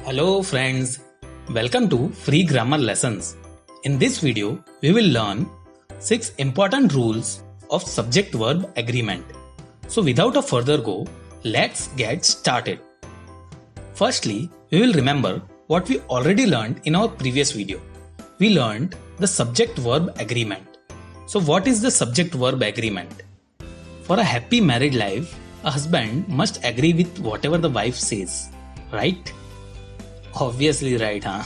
Hello friends, welcome to Free Grammar Lessons. In this video, we will learn 6 important rules of subject-verb agreement. So without a further go, let's get started. Firstly, we will remember what we already learned in our previous video. We learned the subject-verb agreement. So what is the subject-verb agreement? For a happy married life, a husband must agree with whatever the wife says, right? Obviously right, huh?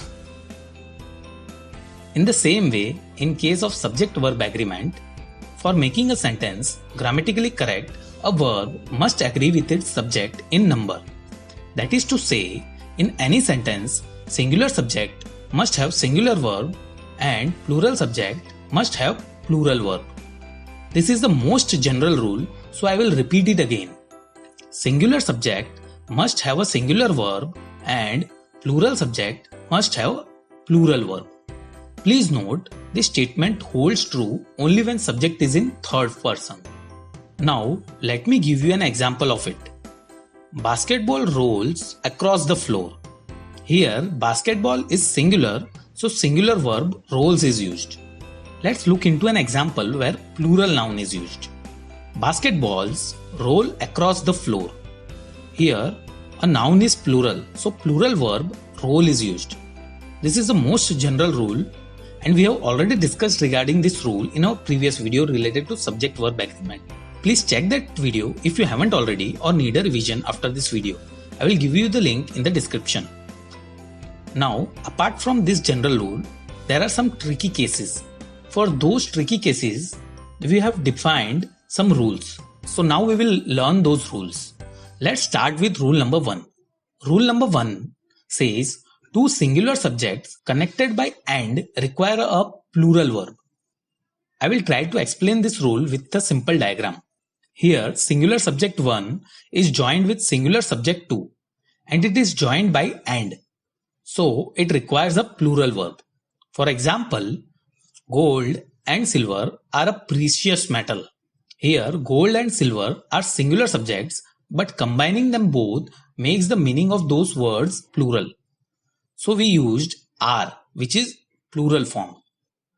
In the same way, in case of subject-verb agreement, for making a sentence grammatically correct, a verb must agree with its subject in number. That is to say, in any sentence, singular subject must have singular verb and plural subject must have plural verb. This is the most general rule, so I will repeat it again. Singular subject must have a singular verb and plural subject must have plural verb. Please note, this statement holds true only when subject is in third person. Now, let me give you an example of it. Basketball rolls across the floor. Here, basketball is singular, so singular verb rolls is used. Let's look into an example where plural noun is used. Basketballs roll across the floor. Here, a noun is plural, so plural verb roll is used. This is the most general rule and we have already discussed regarding this rule in our previous video related to subject-verb agreement. Please check that video if you haven't already or need a revision after this video. I will give you the link in the description. Now, apart from this general rule, there are some tricky cases. For those tricky cases, we have defined some rules. So now we will learn those rules. Let's start with rule number 1. Rule number 1 says two singular subjects connected by and require a plural verb. I will try to explain this rule with a simple diagram. Here, singular subject 1 is joined with singular subject 2 and it is joined by and. So, it requires a plural verb. For example, gold and silver are a precious metal. Here, gold and silver are singular subjects, but combining them both makes the meaning of those words plural. So we used are, which is plural form.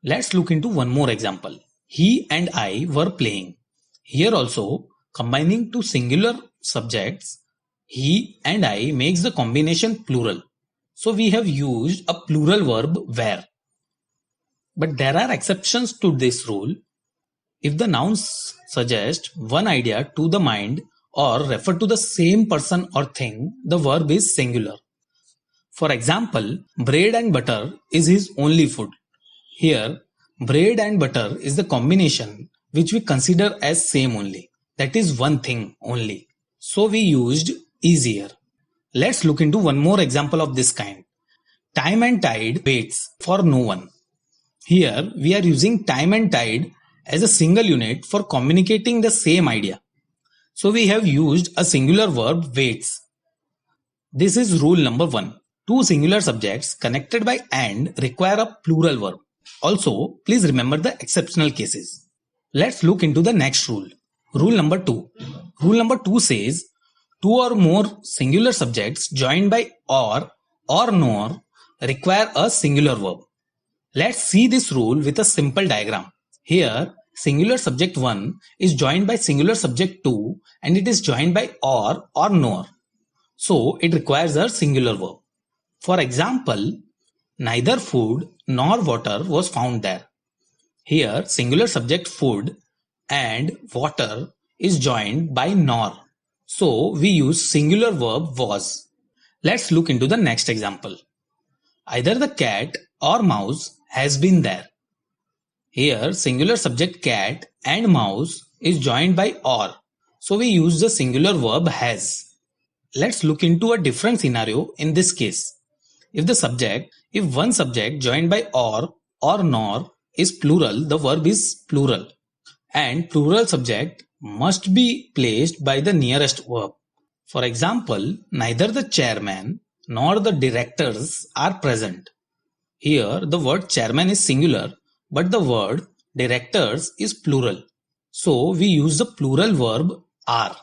Let's look into one more example. He and I were playing. Here also, combining two singular subjects, he and I makes the combination plural. So we have used a plural verb were. But there are exceptions to this rule. If the nouns suggest one idea to the mind or refer to the same person or thing, the verb is singular. For example, bread and butter is his only food. Here, bread and butter is the combination which we consider as same only. That is one thing only. So we used is here. Let's look into one more example of this kind. Time and tide waits for no one. Here, we are using time and tide as a single unit for communicating the same idea. So we have used a singular verb waits. This is rule number 1. Two singular subjects connected by and require a plural verb. Also, please remember the exceptional cases. Let's look into the next rule. Rule number 2. Rule number 2 says two or more singular subjects joined by or nor require a singular verb. Let's see this rule with a simple diagram. Here, singular subject 1 is joined by singular subject 2 and it is joined by or nor. So, it requires a singular verb. For example, neither food nor water was found there. Here, singular subject food and water is joined by nor. So, we use singular verb was. Let's look into the next example. Either the cat or mouse has been there. Here, singular subject cat and mouse is joined by or. So, we use the singular verb has. Let's look into a different scenario in this case. If one subject joined by or nor is plural, the verb is plural. And plural subject must be placed by the nearest verb. For example, neither the chairman nor the directors are present. Here, the word chairman is singular, but the word directors is plural. So, we use the plural verb are.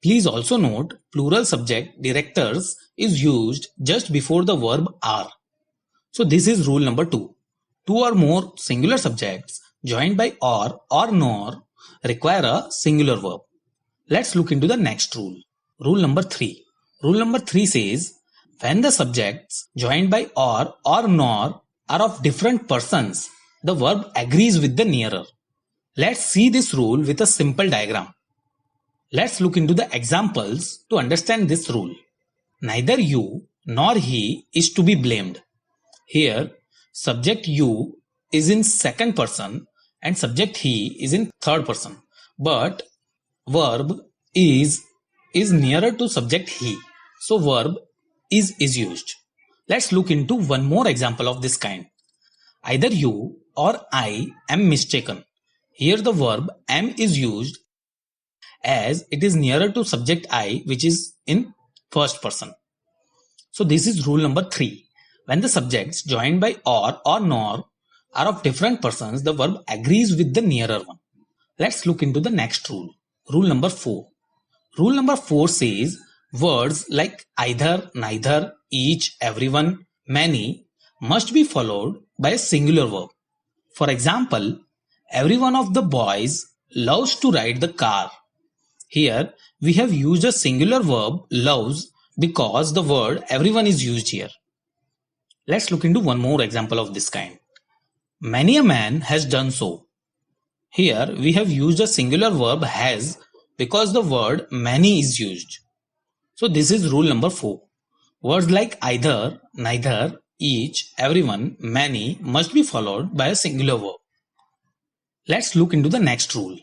Please also note plural subject directors is used just before the verb are. So this is rule number 2. Two or more singular subjects joined by or nor require a singular verb. Let's look into the next rule. Rule number 3. Rule number 3 says when the subjects joined by or nor are of different persons, the verb agrees with the nearer. Let's see this rule with a simple diagram. Let's look into the examples to understand this rule. Neither you nor he is to be blamed. Here, subject you is in second person and subject he is in third person. But verb is nearer to subject he. So verb is used. Let's look into one more example of this kind. Either you or I am mistaken. Here the verb am is used as it is nearer to subject I, which is in first person. So this is rule number 3. When the subjects joined by or nor are of different persons, the verb agrees with the nearer one. Let's look into the next rule. Rule number 4. Rule number 4 says words like either, neither, each, everyone, many must be followed by a singular verb. For example, every one of the boys loves to ride the car. Here we have used a singular verb loves because the word everyone is used here. Let's look into one more example of this kind. Many a man has done so. Here we have used a singular verb has because the word many is used. So this is rule number 4. Words like either, neither, each, everyone, many must be followed by a singular verb. Let's look into the next rule.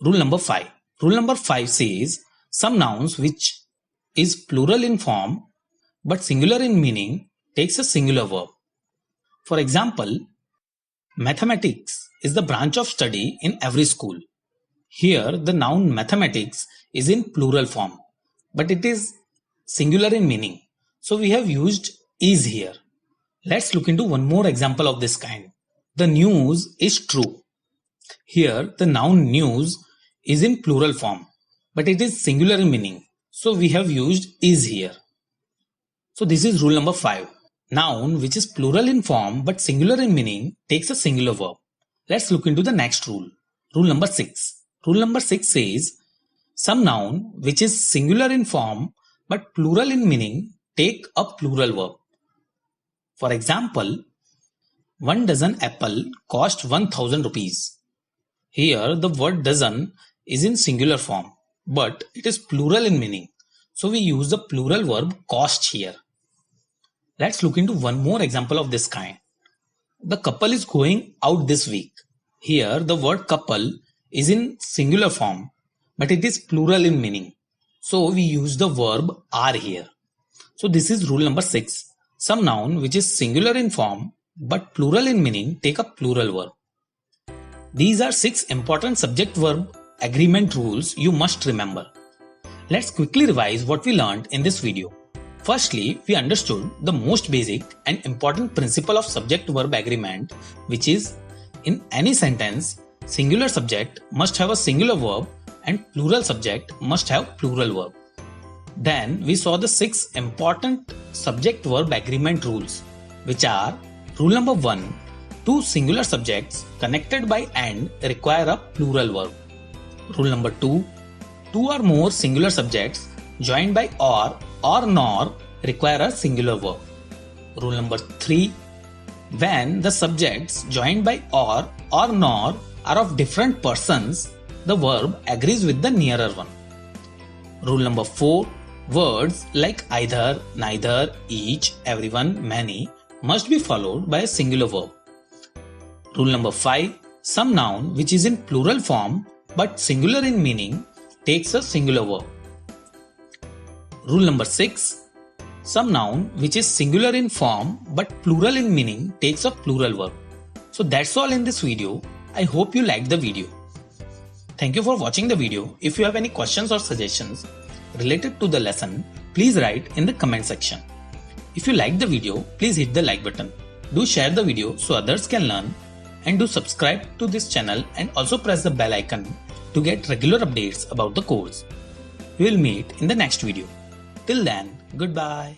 Rule number 5. Rule number 5 says some nouns which is plural in form but singular in meaning takes a singular verb. For example, mathematics is the branch of study in every school. Here the noun mathematics is in plural form but it is singular in meaning. So we have used is here. Let's look into one more example of this kind. The news is true. Here the noun news is in plural form but it is singular in meaning. So we have used is here. So this is rule number 5. Noun which is plural in form but singular in meaning takes a singular verb. Let's look into the next rule. Rule number 6. Rule number 6 says some noun which is singular in form but plural in meaning take a plural verb. For example, 1 dozen apple cost 1000 rupees. Here the word dozen is in singular form but it is plural in meaning. So we use the plural verb cost here. Let's look into one more example of this kind. The couple is going out this week. Here the word couple is in singular form but it is plural in meaning. So we use the verb are here. So this is rule number 6. Some noun which is singular in form but plural in meaning take a plural verb. These are 6 important subject-verb agreement rules you must remember. Let's quickly revise what we learned in this video. Firstly, we understood the most basic and important principle of subject-verb agreement, which is in any sentence, singular subject must have a singular verb and plural subject must have plural verb. Then we saw the 6 important subject-verb agreement rules, which are rule number 1. 2 singular subjects connected by and require a plural verb. Rule number 2. 2 or more singular subjects joined by or nor require a singular verb. Rule number 3. When the subjects joined by or nor are of different persons, the verb agrees with the nearer one. Rule number 4. Words like either, neither, each, everyone, many must be followed by a singular verb. Rule number 5. Some noun which is in plural form but singular in meaning takes a singular verb. Rule number 6. Some noun which is singular in form but plural in meaning takes a plural verb. So that's all in this video. I hope you liked the video. Thank you for watching the video. If you have any questions or suggestions related to the lesson, please write in the comment section. If you liked the video, please hit the like button. Do share the video so others can learn, and do subscribe to this channel and also press the bell icon to get regular updates about the course. We will meet in the next video. Till then, goodbye.